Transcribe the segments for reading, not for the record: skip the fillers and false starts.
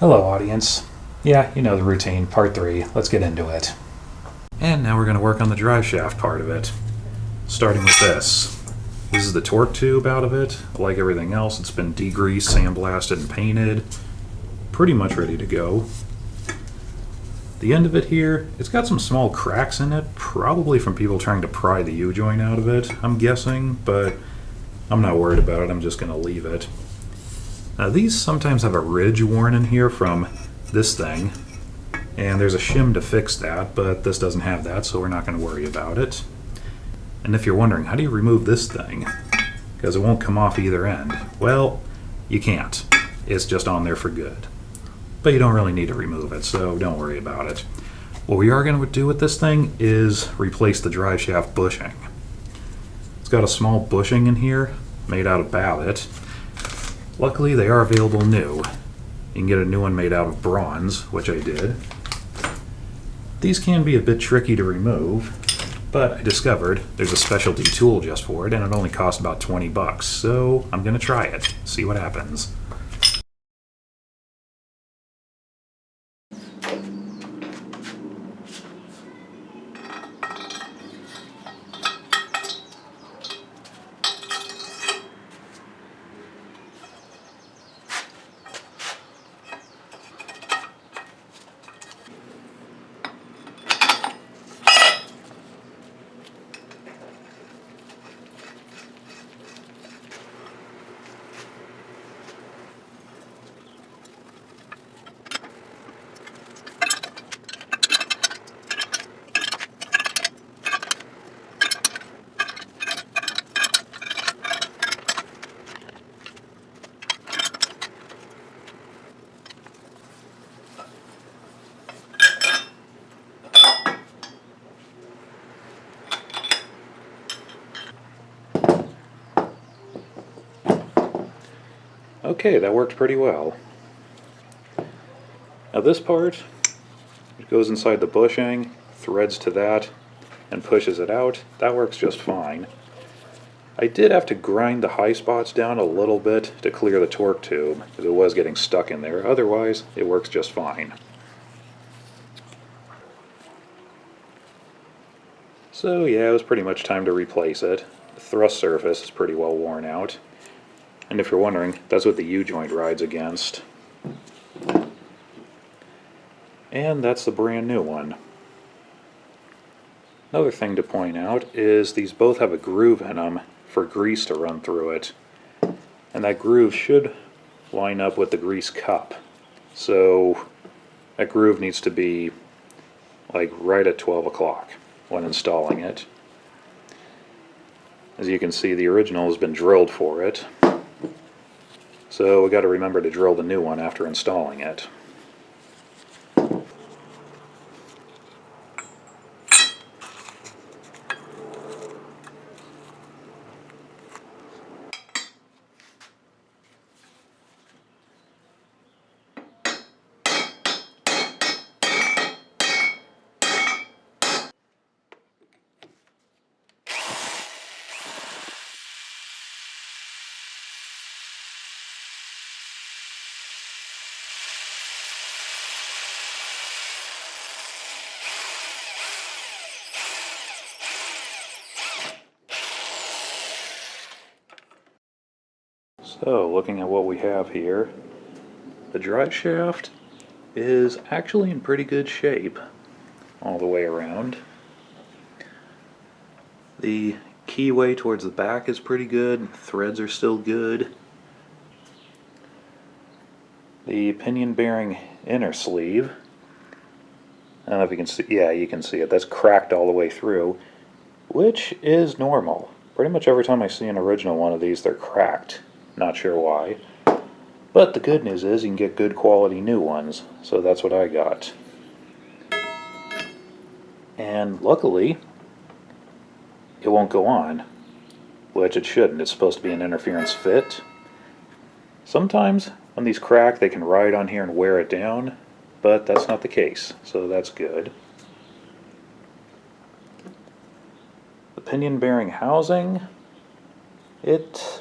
Hello, audience. Yeah, you know the routine, part 3. Let's get into it. And now we're going to work on the drive shaft part of it, starting with this. This is the torque tube out of it. Like everything else, it's been degreased, sandblasted, and painted. Pretty much ready to go. The end of it here, it's got some small cracks in it, probably from people trying to pry the U-joint out of it, I'm guessing, but I'm not worried about it. I'm just going to leave it. These sometimes have a ridge worn in here from this thing, and there's a shim to fix that, but this doesn't have that, so we're not going to worry about it. And if you're wondering, how do you remove this thing? Because it won't come off either end. Well, you can't. It's just on there for good. But you don't really need to remove it, so don't worry about it. What we are going to do with this thing is replace the drive shaft bushing. It's got a small bushing in here made out of Babbitt. Luckily, they are available new. You can get a new one made out of bronze, which I did. These can be a bit tricky to remove, but I discovered there's a specialty tool just for it, and it only costs about 20 bucks, so I'm going to try it, see what happens. Okay, that worked pretty well. Now this part, it goes inside the bushing, threads to that, and pushes it out. That works just fine. I did have to grind the high spots down a little bit to clear the torque tube, because it was getting stuck in there. Otherwise, it works just fine. So yeah, it was pretty much time to replace it. The thrust surface is pretty well worn out. And if you're wondering, that's what the U-joint rides against. And that's the brand new one. Another thing to point out is these both have a groove in them for grease to run through it. And that groove should line up with the grease cup. So that groove needs to be like right at 12 o'clock when installing it. As you can see, the original has been drilled for it. So we got to remember to drill the new one after installing it. So, looking at what we have here, the drive shaft is actually in pretty good shape all the way around. The keyway towards the back is pretty good, threads are still good. The pinion bearing inner sleeve, I don't know if you can see, yeah, you can see it, that's cracked all the way through, which is normal. Pretty much every time I see an original one of these, they're cracked. Not sure why. But the good news is you can get good quality new ones, so that's what I got. And luckily, it won't go on, which it shouldn't. It's supposed to be an interference fit. Sometimes when these crack, they can ride on here and wear it down, but that's not the case, so that's good. The pinion bearing housing, it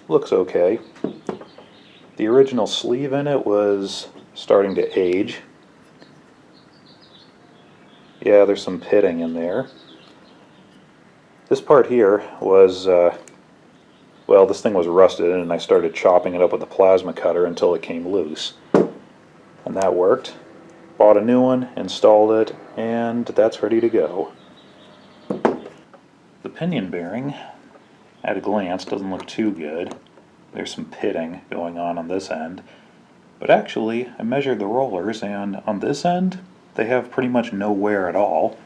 looks okay. The original sleeve in it was starting to age. Yeah, there's some pitting in there. This part here was, well, this thing was rusted and I started chopping it up with a plasma cutter until it came loose. And that worked. Bought a new one, installed it, and that's ready to go. The pinion bearing, at a glance, doesn't look too good. There's some pitting going on this end. But actually, I measured the rollers, and on this end, they have pretty much no wear at all.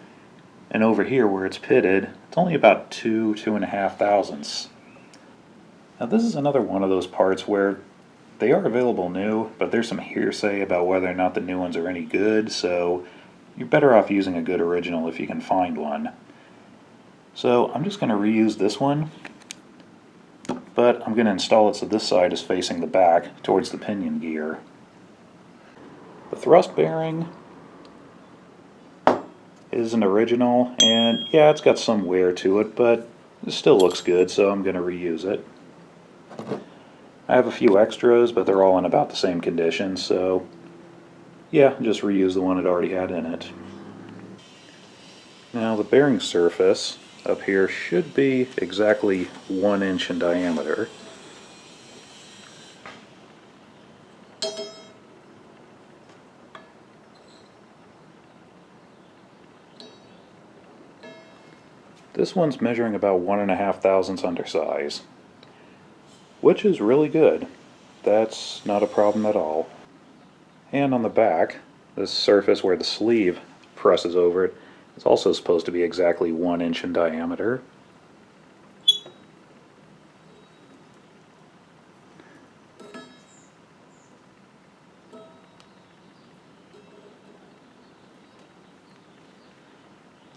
And over here, where it's pitted, it's only about 2.5 thousandths. Now this is another one of those parts where they are available new, but there's some hearsay about whether or not the new ones are any good, so you're better off using a good original if you can find one. So I'm just going to reuse this one, but I'm going to install it so this side is facing the back towards the pinion gear. The thrust bearing is an original, and yeah, it's got some wear to it, but it still looks good, so I'm going to reuse it. I have a few extras, but they're all in about the same condition, so yeah, just reuse the one it already had in it. Now the bearing surface up here should be exactly 1 inch in diameter. This one's measuring about 1.5 thousandths undersize, which is really good. That's not a problem at all. And on the back, this surface where the sleeve presses over it is also supposed to be exactly 1 inch in diameter.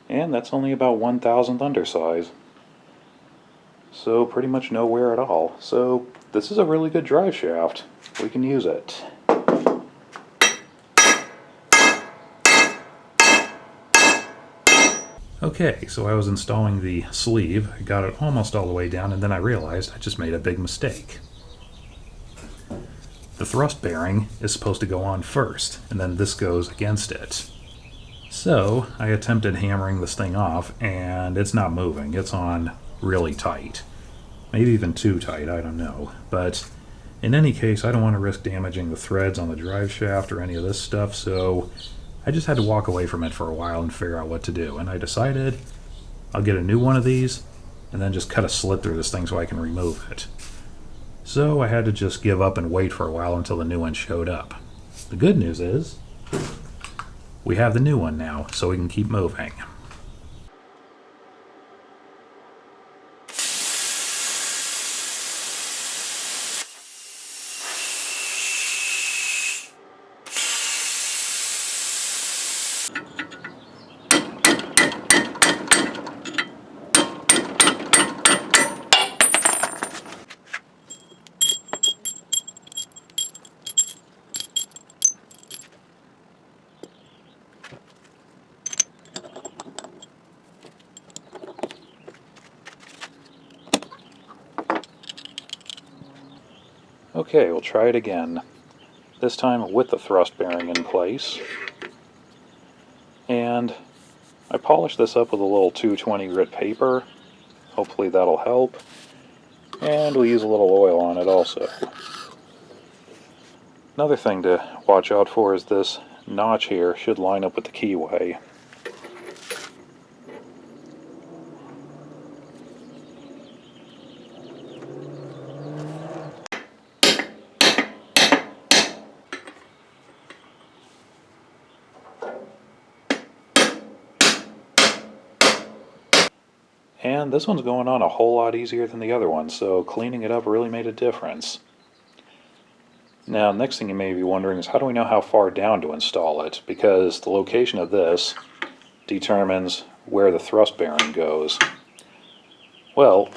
And that's only about 1/1000th undersize. So pretty much no wear at all. So this is a really good drive shaft. We can use it. Okay, so I was installing the sleeve, I got it almost all the way down, and then I realized I just made a big mistake. The thrust bearing is supposed to go on first, and then this goes against it. So I attempted hammering this thing off, and it's not moving. It's on really tight. Maybe even too tight, I don't know. But in any case, I don't want to risk damaging the threads on the drive shaft or any of this stuff, so I just had to walk away from it for a while and figure out what to do. And I decided I'll get a new one of these and then just cut a slit through this thing so I can remove it. So I had to just give up and wait for a while until the new one showed up. The good news is we have the new one now, so we can keep moving. Okay, we'll try it again. This time with the thrust bearing in place. And I polished this up with a little 220 grit paper. Hopefully that'll help. And we'll use a little oil on it also. Another thing to watch out for is this notch here should line up with the keyway. And this one's going on a whole lot easier than the other one, so cleaning it up really made a difference. Now, next thing you may be wondering is how do we know how far down to install it? Because the location of this determines where the thrust bearing goes. Well,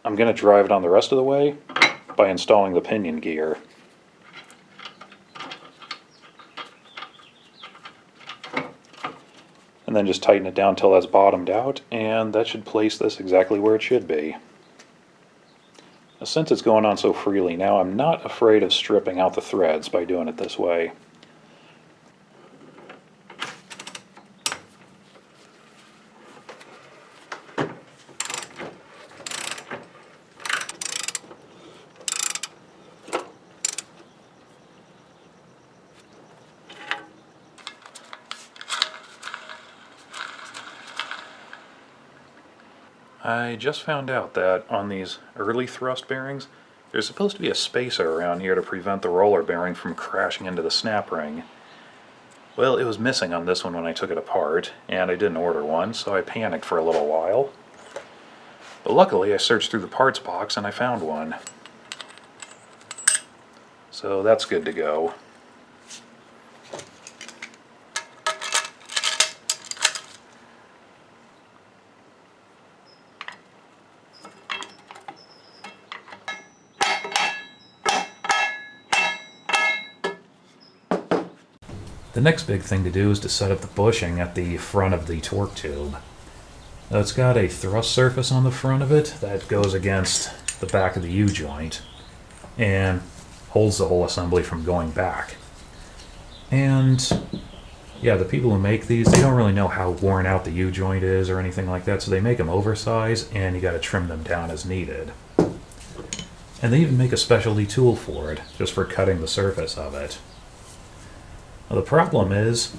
I'm going to drive it on the rest of the way by installing the pinion gear. And then just tighten it down until that's bottomed out, and that should place this exactly where it should be. Now, since it's going on so freely now, I'm not afraid of stripping out the threads by doing it this way. I just found out that on these early thrust bearings, there's supposed to be a spacer around here to prevent the roller bearing from crashing into the snap ring. Well, it was missing on this one when I took it apart, and I didn't order one, so I panicked for a little while. But luckily I searched through the parts box and I found one. So that's good to go. The next big thing to do is to set up the bushing at the front of the torque tube. Now it's got a thrust surface on the front of it that goes against the back of the U-joint and holds the whole assembly from going back. And yeah, the people who make these, they don't really know how worn out the U-joint is or anything like that, so they make them oversized and you gotta trim them down as needed. And they even make a specialty tool for it, just for cutting the surface of it. Now the problem is,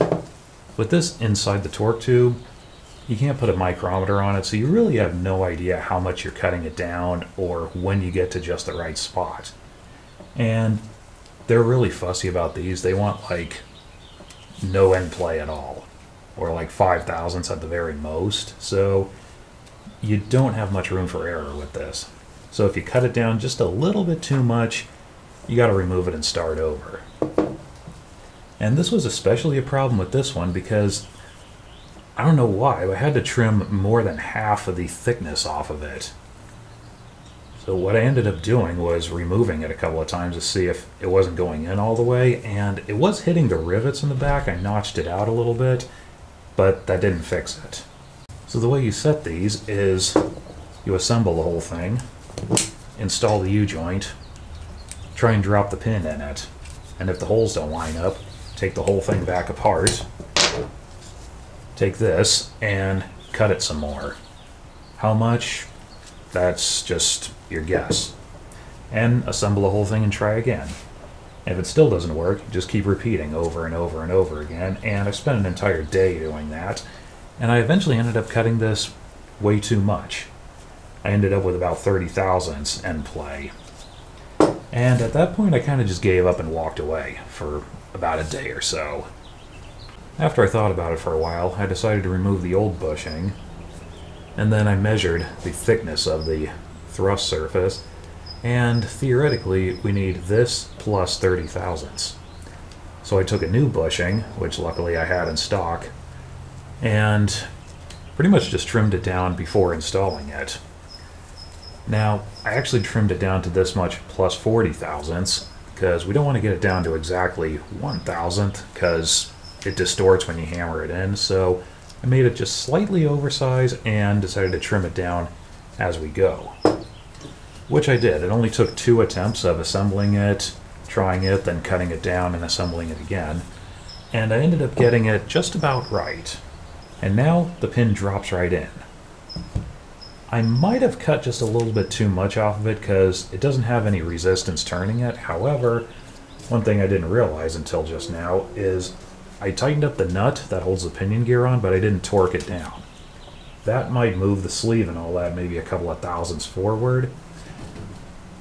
with this inside the torque tube, you can't put a micrometer on it, so you really have no idea how much you're cutting it down or when you get to just the right spot. And they're really fussy about these. They want like no end play at all, or like 5 thousandths at the very most, so you don't have much room for error with this. So if you cut it down just a little bit too much, you got to remove it and start over. And this was especially a problem with this one because I don't know why, but I had to trim more than half of the thickness off of it. So what I ended up doing was removing it a couple of times to see if it wasn't going in all the way, and it was hitting the rivets in the back. I notched it out a little bit, but that didn't fix it. So the way you set these is you assemble the whole thing, install the U-joint, try and drop the pin in it, and if the holes don't line up, take the whole thing back apart, take this and cut it some more. How much? That's just your guess. And assemble the whole thing and try again. If it still doesn't work, just keep repeating over and over and over again, and I spent an entire day doing that, and I eventually ended up cutting this way too much. I ended up with about 30 thousandths end play. And at that point I kind of just gave up and walked away for about a day or so. After I thought about it for a while, I decided to remove the old bushing, and then I measured the thickness of the thrust surface, and theoretically we need this plus 30 thousandths. So I took a new bushing, which luckily I had in stock, and pretty much just trimmed it down before installing it. Now, I actually trimmed it down to this much plus 40 thousandths, because we don't want to get it down to exactly 1,000th, because it distorts when you hammer it in, so I made it just slightly oversized and decided to trim it down as we go. Which I did. It only took 2 attempts of assembling it, trying it, then cutting it down and assembling it again, and I ended up getting it just about right. And now the pin drops right in. I might have cut just a little bit too much off of it because it doesn't have any resistance turning it. However, one thing I didn't realize until just now is I tightened up the nut that holds the pinion gear on, but I didn't torque it down. That might move the sleeve and all that maybe a couple of thousandths forward,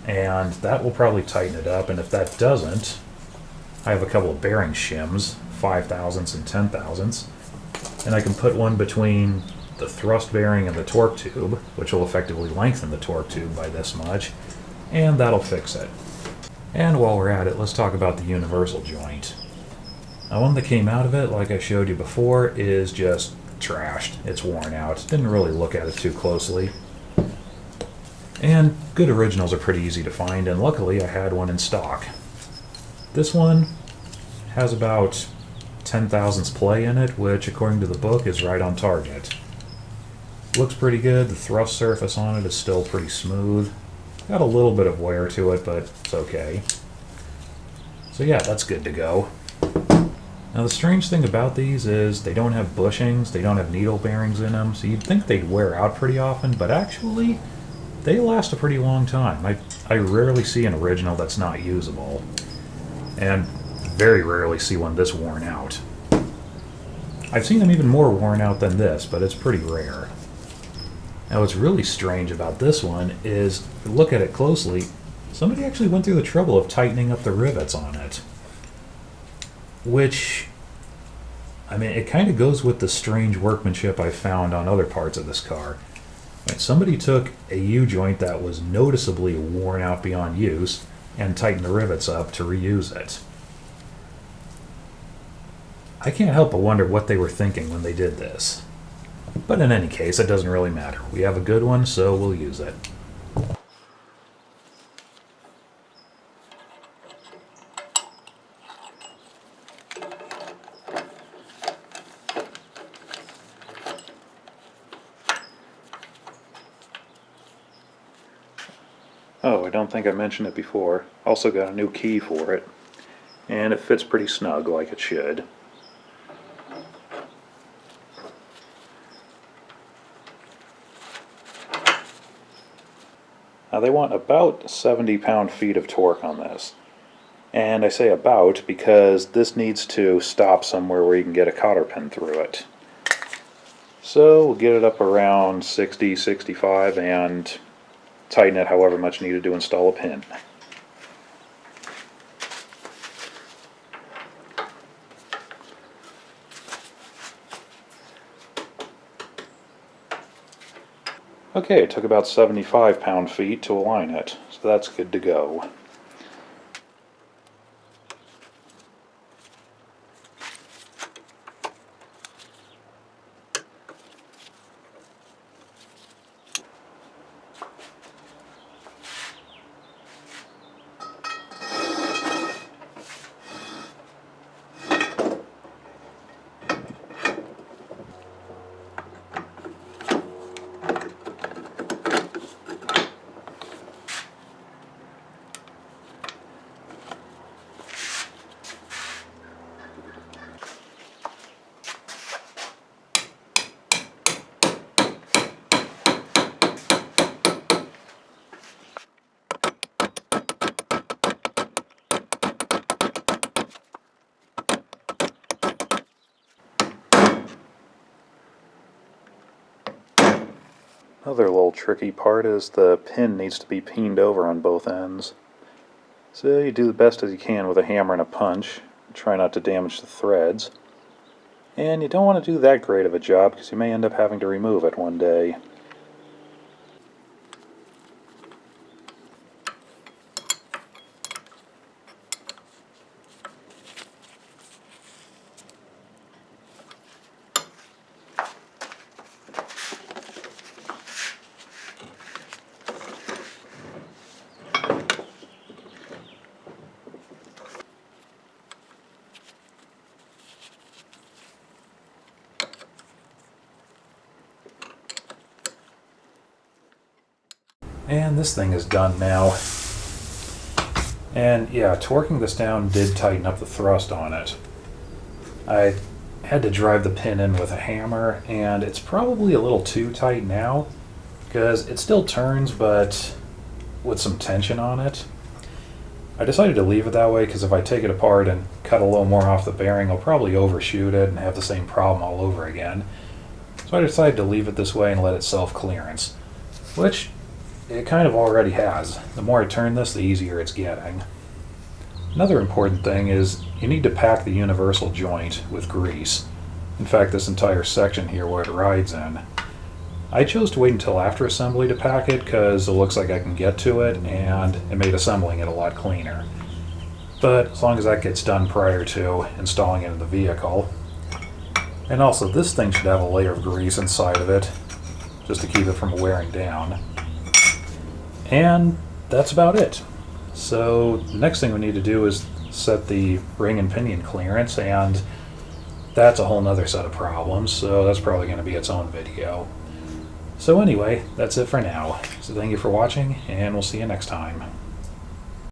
and that will probably tighten it up. And if that doesn't, I have a couple of bearing shims, 5 thousandths and 10 thousandths, and I can put one between the thrust bearing and the torque tube, which will effectively lengthen the torque tube by this much, and that'll fix it. And while we're at it, let's talk about the universal joint. Now, one that came out of it, like I showed you before, is just trashed. It's worn out. Didn't really look at it too closely. And good originals are pretty easy to find, and luckily I had one in stock. This one has about 10 thousandths play in it, which according to the book is right on target. Looks pretty good. The thrust surface on it is still pretty smooth. Got a little bit of wear to it, but it's okay. So yeah, that's good to go. Now the strange thing about these is they don't have bushings, they don't have needle bearings in them, so you'd think they'd wear out pretty often, but actually they last a pretty long time. I rarely see an original that's not usable, and very rarely see one this worn out. I've seen them even more worn out than this, but it's pretty rare. Now what's really strange about this one is, if you look at it closely, somebody actually went through the trouble of tightening up the rivets on it. Which, I mean, it kind of goes with the strange workmanship I found on other parts of this car. Right, somebody took a U-joint that was noticeably worn out beyond use and tightened the rivets up to reuse it. I can't help but wonder what they were thinking when they did this. But in any case, it doesn't really matter. We have a good one, so we'll use it. Oh, I don't think I mentioned it before. Also got a new key for it. And it fits pretty snug like it should. Now they want about 70 pound-feet of torque on this. And I say about because this needs to stop somewhere where you can get a cotter pin through it. So we'll get it up around 60, 65 and tighten it however much needed to install a pin. Okay, it took about 75 pound-feet to align it, so that's good to go. Another little tricky part is the pin needs to be peened over on both ends. So you do the best as you can with a hammer and a punch. Try not to damage the threads. And you don't want to do that great of a job because you may end up having to remove it one day. And this thing is done now. And yeah, torquing this down did tighten up the thrust on it. I had to drive the pin in with a hammer, and it's probably a little too tight now, because it still turns, but with some tension on it. I decided to leave it that way because if I take it apart and cut a little more off the bearing, I'll probably overshoot it and have the same problem all over again. So I decided to leave it this way and let it self-clearance, which it kind of already has. The more I turn this, the easier it's getting. Another important thing is you need to pack the universal joint with grease. In fact, this entire section here where it rides in. I chose to wait until after assembly to pack it because it looks like I can get to it, and it made assembling it a lot cleaner. But as long as that gets done prior to installing it in the vehicle. And also this thing should have a layer of grease inside of it just to keep it from wearing down. And that's about it. So the next thing we need to do is set the ring and pinion clearance, and that's a whole nother set of problems, so that's probably going to be its own video. So anyway, that's it for now. So thank you for watching, and we'll see you next time.